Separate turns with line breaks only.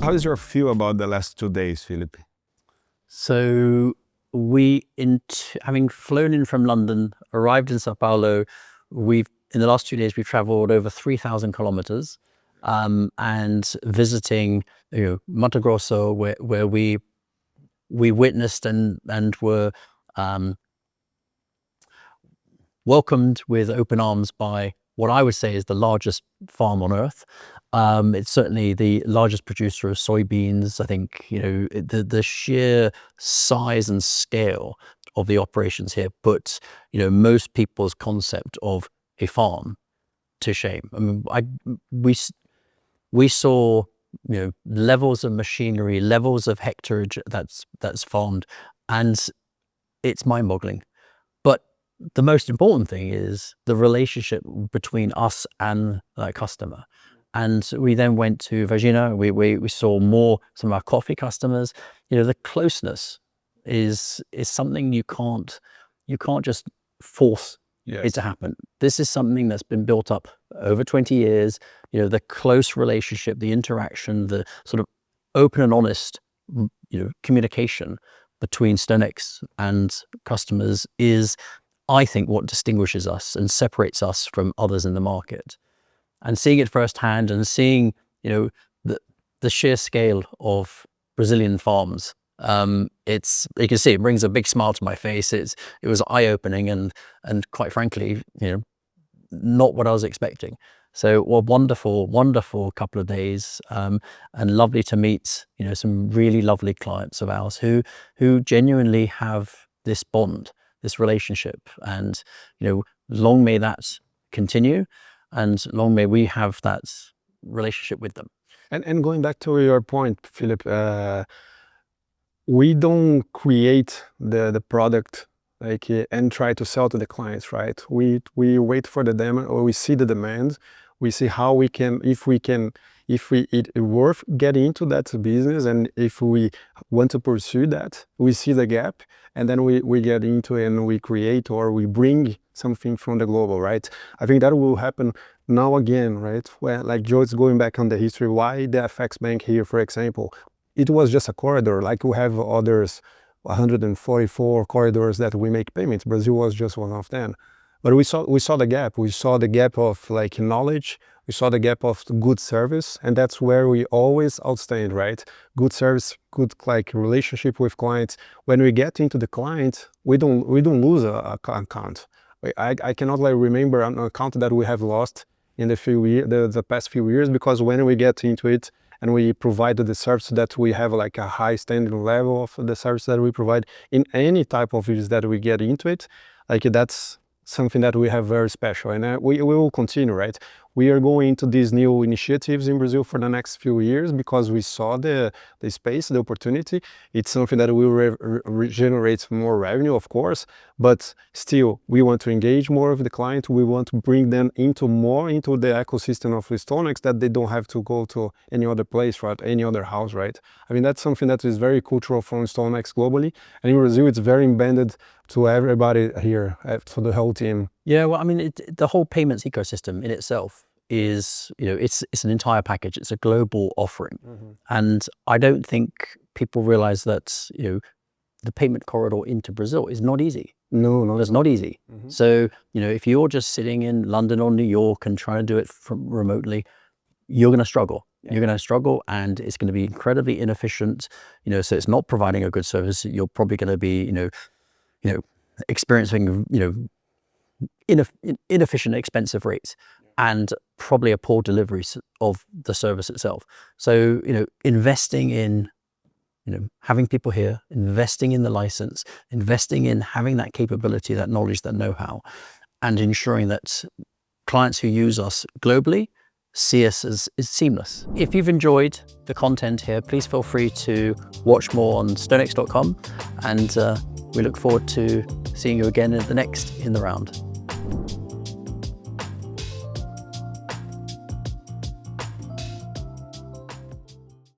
How is your feel about the last 2 days, Philip?
So having flown in from London, arrived in Sao Paulo, in the last 2 days, we've traveled over 3,000 kilometers, and visiting, Mato Grosso, where we witnessed and were welcomed with open arms by what I would say is the largest farm on earth. It's certainly the largest producer of soybeans. I think, the sheer size and scale of the operations here put, most people's concept of a farm to shame. I mean, we saw, levels of machinery, levels of hectarage that's farmed, and it's mind-boggling. But the most important thing is the relationship between us and that customer. And we then went to Varginha. We saw some of our coffee customers. The closeness is something you can't just force it to happen. This is something that's been built up over 20 years. The close relationship, the interaction, the sort of open and honest, communication between StoneX and customers is, I think, what distinguishes us and separates us from others in the market. And seeing it firsthand and seeing, the sheer scale of Brazilian farms, you can see it brings a big smile to my face. It was eye-opening and quite frankly, not what I was expecting. So a wonderful couple of days, and lovely to meet, some really lovely clients of ours who genuinely have this bond, this relationship, and long may that continue, and long may we have that relationship with them.
And going back to your point, Philip, we don't create the product and try to sell to the clients, right? We wait for the demo, or we see the demand, we see how we can, if it's worth getting into that business, and if we want to pursue that, we see the gap, and then we get into it and we create, or we bring something from the global, right? I think that will happen now again, right? Well, like Joe's going back on the history, why the FX Bank here, for example, it was just a corridor, like we have others, 144 corridors that we make payments. Brazil was just one of them. But we saw the gap. We saw the gap of knowledge. We saw the gap of good service, and that's where we always outstand, right? Good service, good relationship with clients. When we get into the client, we don't lose a account. I cannot remember an account that we have lost in the past few years, because when we get into it and we provide the service that we have a high standing level of the service that we provide in any type of business that we get into it, that's something that we have very special, and we will continue, right? We are going into these new initiatives in Brazil for the next few years because we saw the space, the opportunity. It's something that will regenerate more revenue, of course, but still we want to engage more with the client. We want to bring them more into the ecosystem of StoneX, that they don't have to go to any other place, right? Any other house, right? I mean, that's something that is very cultural from StoneX globally, and in Brazil it's very embedded to everybody here, for the whole team.
Yeah, well, I mean, the whole payments ecosystem in itself is, it's an entire package. It's a global offering.
Mm-hmm.
And I don't think people realize that, the payment corridor into Brazil is not easy.
No,
it's not easy.
Mm-hmm.
So, if you're just sitting in London or New York and trying to do it from remotely, you're going to struggle. Yeah. You're going to struggle, and it's going to be incredibly inefficient. So it's not providing a good service. You're probably going to be, experiencing, inefficient, expensive rates, and probably a poor delivery of the service itself. So, investing in, having people here, investing in the license, investing in having that capability, that knowledge, that know-how, and ensuring that clients who use us globally see us as seamless. If you've enjoyed the content here, please feel free to watch more on StoneX.com, and we look forward to seeing you again at the next In the Round.